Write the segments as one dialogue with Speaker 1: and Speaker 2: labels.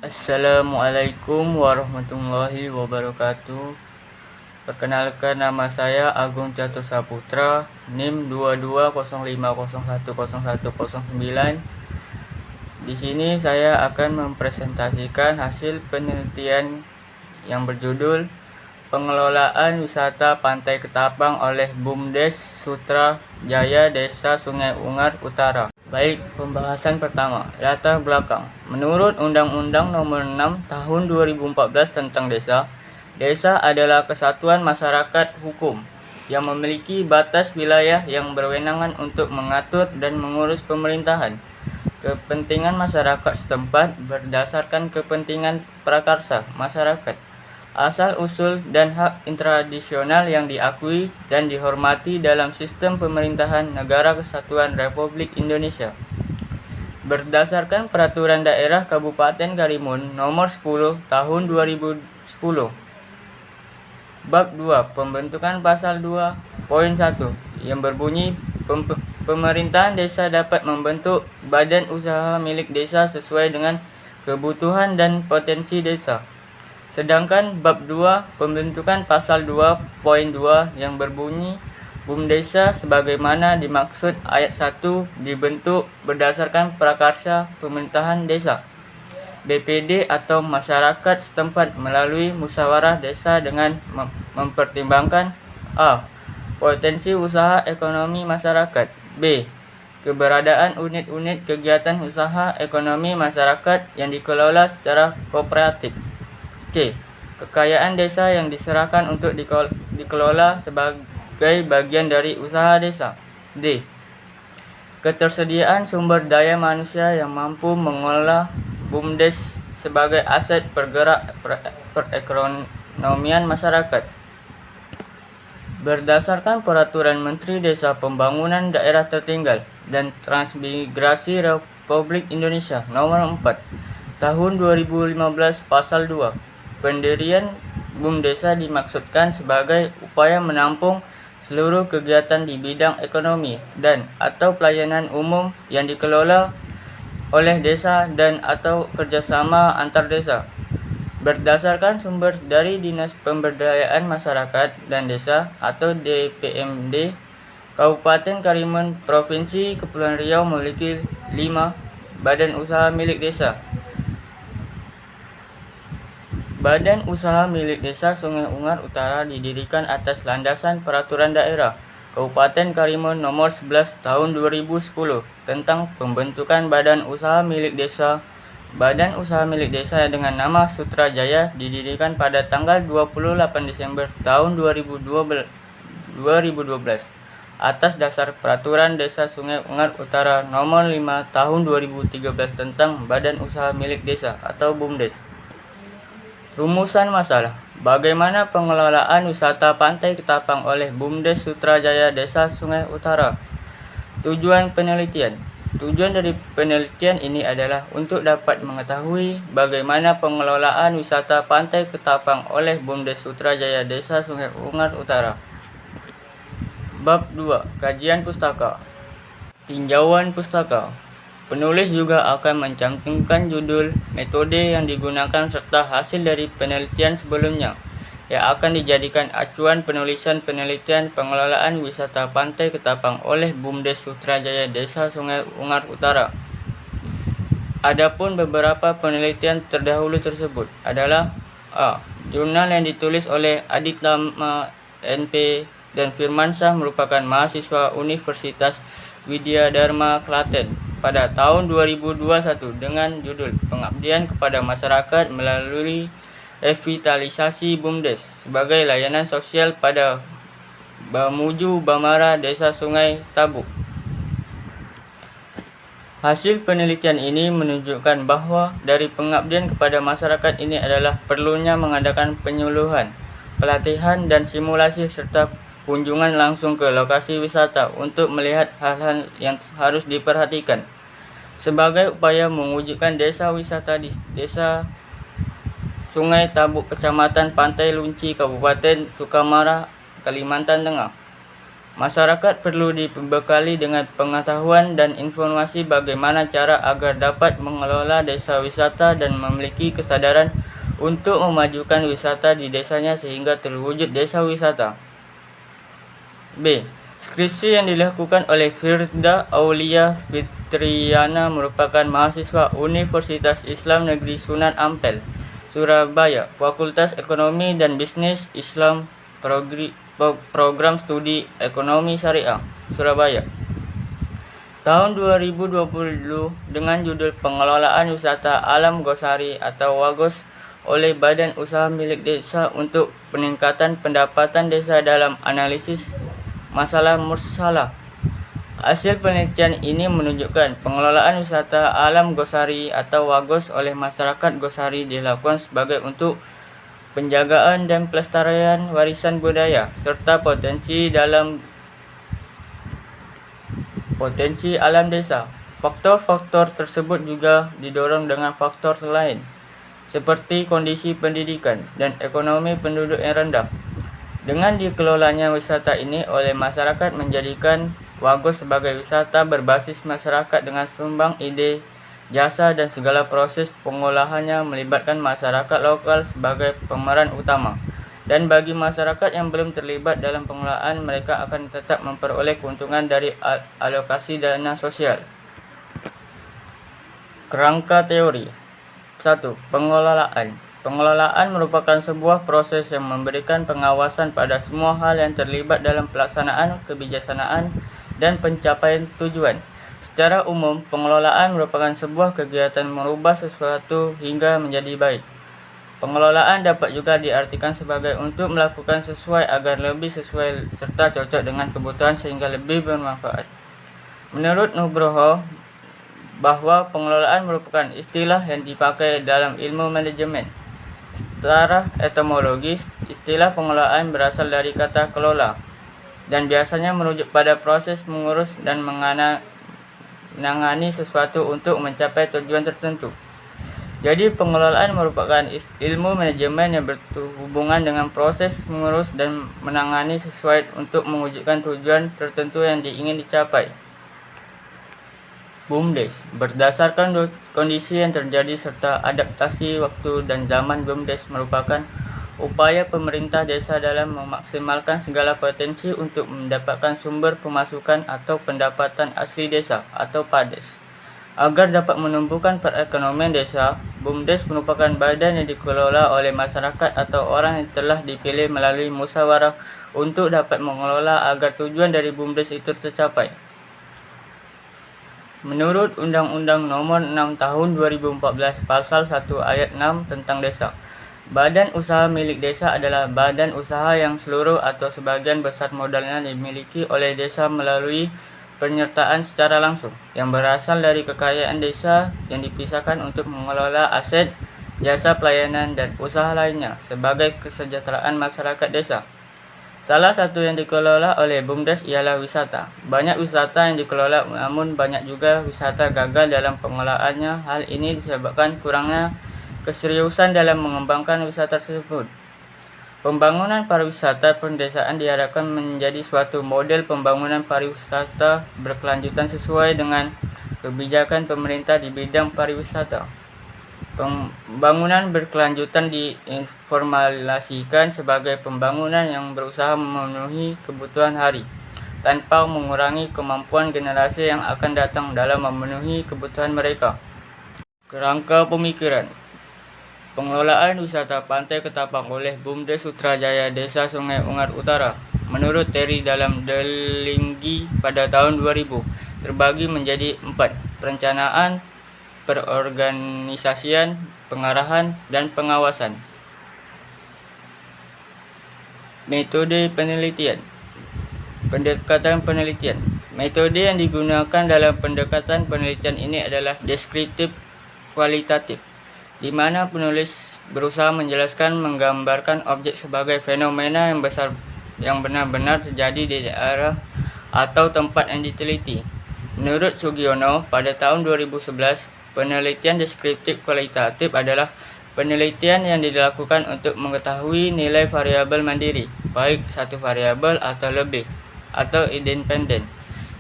Speaker 1: Assalamualaikum warahmatullahi wabarakatuh. Perkenalkan, nama saya Agung Catur Saputra, NIM 2205010109. Di sini saya akan mempresentasikan hasil penelitian yang berjudul Pengelolaan Wisata Pantai Ketapang oleh BUMDes Sutrajaya Desa Sungai Ungar Utara. Baik, pembahasan pertama, latar belakang. Menurut Undang-Undang Nomor 6 Tahun 2014 tentang Desa, desa adalah kesatuan masyarakat hukum yang memiliki batas wilayah yang berwenangan untuk mengatur dan mengurus pemerintahan, kepentingan masyarakat setempat berdasarkan kepentingan prakarsa masyarakat, asal-usul dan hak intradisional yang diakui dan dihormati dalam sistem pemerintahan Negara Kesatuan Republik Indonesia. Berdasarkan Peraturan Daerah Kabupaten Karimun Nomor 10 Tahun 2010. Bab 2, Pembentukan Pasal 2.1 yang berbunyi pemerintahan desa dapat membentuk badan usaha milik desa sesuai dengan kebutuhan dan potensi desa. Sedangkan bab 2 pembentukan pasal 2.2 yang berbunyi BUMDesa sebagaimana dimaksud ayat 1 dibentuk berdasarkan prakarsa pemerintahan desa BPD atau masyarakat setempat melalui musyawarah desa dengan mempertimbangkan a. Potensi usaha ekonomi masyarakat, b. Keberadaan unit-unit kegiatan usaha ekonomi masyarakat yang dikelola secara kooperatif, c. Kekayaan desa yang diserahkan untuk dikelola sebagai bagian dari usaha desa. D. Ketersediaan sumber daya manusia yang mampu mengelola BUMDes sebagai aset pergerak perekonomian masyarakat. Berdasarkan Peraturan Menteri Desa Pembangunan Daerah Tertinggal dan Transmigrasi Republik Indonesia Nomor 4 Tahun 2015 Pasal 2, pendirian BUMDesa dimaksudkan sebagai upaya menampung seluruh kegiatan di bidang ekonomi dan atau pelayanan umum yang dikelola oleh desa dan atau kerjasama antar desa. Berdasarkan sumber dari Dinas Pemberdayaan Masyarakat dan Desa atau DPMD, Kabupaten Karimun Provinsi Kepulauan Riau memiliki 5 badan usaha milik desa. Badan Usaha Milik Desa Sungai Ungar Utara didirikan atas landasan Peraturan Daerah Kabupaten Karimun Nomor 11 Tahun 2010 tentang pembentukan Badan Usaha Milik Desa. Badan Usaha Milik Desa dengan nama Sutrajaya didirikan pada tanggal 28 Desember tahun 2012 atas dasar Peraturan Desa Sungai Ungar Utara Nomor 5 Tahun 2013 tentang Badan Usaha Milik Desa atau BUMDes. Rumusan masalah. Bagaimana pengelolaan wisata Pantai Ketapang oleh BUMDes Sutrajaya Desa Sungai Utara? Tujuan penelitian. Tujuan dari penelitian ini adalah untuk dapat mengetahui bagaimana pengelolaan wisata Pantai Ketapang oleh BUMDes Sutrajaya Desa Sungai Ungar Utara. Bab 2, Kajian Pustaka. Tinjauan pustaka. Penulis juga akan mencantumkan judul, metode yang digunakan serta hasil dari penelitian sebelumnya yang akan dijadikan acuan penulisan penelitian pengelolaan wisata Pantai Ketapang oleh BUMDes Sutrajaya Desa Sungai Ungar Utara. Adapun beberapa penelitian terdahulu tersebut adalah a. Jurnal yang ditulis oleh Aditama NP dan Firmansyah merupakan mahasiswa Universitas Widya Dharma Klaten pada tahun 2021 dengan judul Pengabdian kepada Masyarakat melalui Revitalisasi BUMDes sebagai layanan sosial pada Bamuju Bamara Desa Sungai Tabuk. Hasil penelitian ini menunjukkan bahwa dari pengabdian kepada masyarakat ini adalah perlunya mengadakan penyuluhan, pelatihan dan simulasi serta kunjungan langsung ke lokasi wisata untuk melihat hal-hal yang harus diperhatikan sebagai upaya mewujudkan desa wisata di Desa Sungai Tabuk, Kecamatan Pantai Lunci, Kabupaten Sukamara, Kalimantan Tengah. Masyarakat perlu dibekali dengan pengetahuan dan informasi bagaimana cara agar dapat mengelola desa wisata dan memiliki kesadaran untuk memajukan wisata di desanya sehingga terwujud desa wisata. B. Skripsi yang dilakukan oleh Firda Aulia Fitriana merupakan mahasiswa Universitas Islam Negeri Sunan Ampel, Surabaya, Fakultas Ekonomi dan Bisnis Islam, Program Studi Ekonomi Syariah, Surabaya. Tahun 2020 dengan judul Pengelolaan Wisata Alam Gosari atau WAGOS oleh Badan Usaha Milik Desa untuk peningkatan pendapatan desa dalam analisis masalah mursalah. Hasil penelitian ini menunjukkan pengelolaan wisata alam Gosari atau WAGOS oleh masyarakat Gosari dilakukan sebagai untuk penjagaan dan pelestarian warisan budaya serta potensi alam desa. Faktor-faktor tersebut juga didorong dengan faktor lain seperti kondisi pendidikan dan ekonomi penduduk yang rendah. Dengan dikelolanya wisata ini oleh masyarakat menjadikan WAGOS sebagai wisata berbasis masyarakat dengan sumbang ide, jasa dan segala proses pengolahannya melibatkan masyarakat lokal sebagai pemeran utama. Dan bagi masyarakat yang belum terlibat dalam pengelolaan, mereka akan tetap memperoleh keuntungan dari alokasi dana sosial. Kerangka teori. 1. Pengelolaan. Pengelolaan merupakan sebuah proses yang memberikan pengawasan pada semua hal yang terlibat dalam pelaksanaan, kebijaksanaan, dan pencapaian tujuan. Secara umum, pengelolaan merupakan sebuah kegiatan merubah sesuatu hingga menjadi baik. Pengelolaan dapat juga diartikan sebagai untuk melakukan sesuai agar lebih sesuai serta cocok dengan kebutuhan sehingga lebih bermanfaat. Menurut Nugroho, bahwa pengelolaan merupakan istilah yang dipakai dalam ilmu manajemen. Secara etimologis, istilah pengelolaan berasal dari kata kelola dan biasanya merujuk pada proses mengurus dan menangani sesuatu untuk mencapai tujuan tertentu. Jadi pengelolaan merupakan ilmu manajemen yang berhubungan dengan proses mengurus dan menangani sesuai untuk mewujudkan tujuan tertentu yang ingin dicapai. BUMDes. Berdasarkan kondisi yang terjadi serta adaptasi waktu dan zaman, BUMDes merupakan upaya pemerintah desa dalam memaksimalkan segala potensi untuk mendapatkan sumber pemasukan atau pendapatan asli desa atau PADES. Agar dapat menumbuhkan perekonomian desa, BUMDes merupakan badan yang dikelola oleh masyarakat atau orang yang telah dipilih melalui musyawarah untuk dapat mengelola agar tujuan dari BUMDes itu tercapai. Menurut Undang-Undang Nomor 6 Tahun 2014 Pasal 1 Ayat 6 tentang Desa, badan usaha milik desa adalah badan usaha yang seluruh atau sebagian besar modalnya dimiliki oleh desa melalui penyertaan secara langsung yang berasal dari kekayaan desa yang dipisahkan untuk mengelola aset, jasa pelayanan, dan usaha lainnya sebagai kesejahteraan masyarakat desa. Salah satu yang dikelola oleh BUMDes ialah wisata. Banyak wisata yang dikelola, namun banyak juga wisata gagal dalam pengelolaannya. Hal ini disebabkan kurangnya keseriusan dalam mengembangkan wisata tersebut. Pembangunan pariwisata pedesaan diharapkan menjadi suatu model pembangunan pariwisata berkelanjutan sesuai dengan kebijakan pemerintah di bidang pariwisata. Pembangunan berkelanjutan diinformasikan sebagai pembangunan yang berusaha memenuhi kebutuhan hari, tanpa mengurangi kemampuan generasi yang akan datang dalam memenuhi kebutuhan mereka. Kerangka pemikiran. Pengelolaan wisata Pantai Ketapang oleh BUMDes Sutrajaya Desa Sungai Ungar Utara, menurut Terry dalam Delinggi pada tahun 2000, terbagi menjadi 4: perencanaan, perorganisasian, pengarahan, dan pengawasan. Metode penelitian. Pendekatan penelitian. Metode yang digunakan dalam pendekatan penelitian ini adalah deskriptif kualitatif, di mana penulis berusaha menjelaskan, menggambarkan objek sebagai fenomena yang benar-benar terjadi di daerah atau tempat yang diteliti. Menurut Sugiono, pada tahun 2011, penelitian deskriptif kualitatif adalah penelitian yang dilakukan untuk mengetahui nilai variabel mandiri, baik satu variabel atau lebih, atau independen,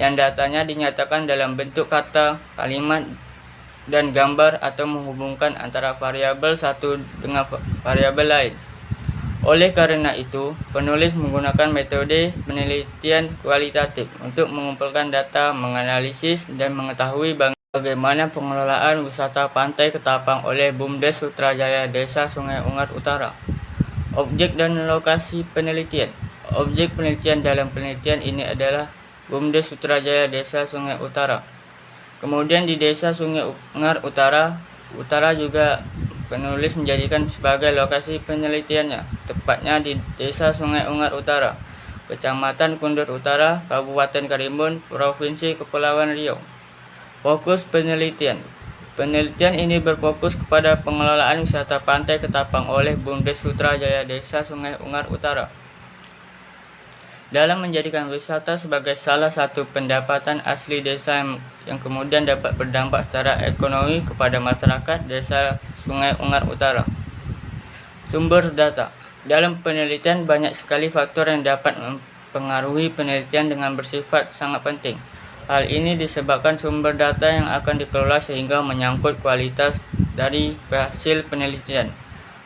Speaker 1: yang datanya dinyatakan dalam bentuk kata, kalimat, dan gambar atau menghubungkan antara variabel satu dengan variabel lain. Oleh karena itu, penulis menggunakan metode penelitian kualitatif untuk mengumpulkan data, menganalisis, dan mengetahui bagaimana pengelolaan wisata pantai Ketapang oleh BUMDes Putrajaya Desa Sungai Ungar Utara. Objek dan lokasi penelitian. Objek penelitian dalam penelitian ini adalah BUMDes Putrajaya Desa Sungai Utara. Kemudian di Desa Sungai Ungar Utara juga penulis menjadikan sebagai lokasi penelitiannya, tepatnya di Desa Sungai Ungar Utara, Kecamatan Kundur Utara, Kabupaten Karimun, Provinsi Kepulauan Riau. Fokus penelitian. Penelitian ini berfokus kepada pengelolaan wisata pantai Ketapang oleh BUMDes Putrajaya Desa Sungai Ungar Utara. Dalam menjadikan wisata sebagai salah satu pendapatan asli desa yang kemudian dapat berdampak secara ekonomi kepada masyarakat Desa Sungai Ungar Utara. Sumber data. Dalam penelitian banyak sekali faktor yang dapat mempengaruhi penelitian dengan bersifat sangat penting. Hal ini disebabkan sumber data yang akan dikelola sehingga menyangkut kualitas dari hasil penelitian.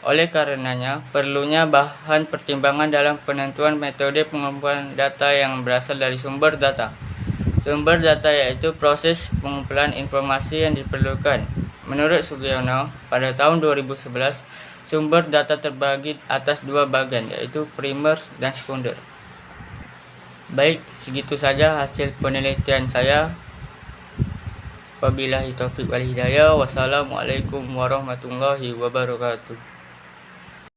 Speaker 1: Oleh karenanya, perlunya bahan pertimbangan dalam penentuan metode pengumpulan data yang berasal dari sumber data. Sumber data yaitu proses pengumpulan informasi yang diperlukan. Menurut Sugiono, pada tahun 2011, sumber data terbagi atas dua bagian, yaitu primer dan sekunder. Baik, segitu saja hasil penelitian saya. Wabillahi taufiq wal hidayah. Wassalamualaikum warahmatullahi wabarakatuh.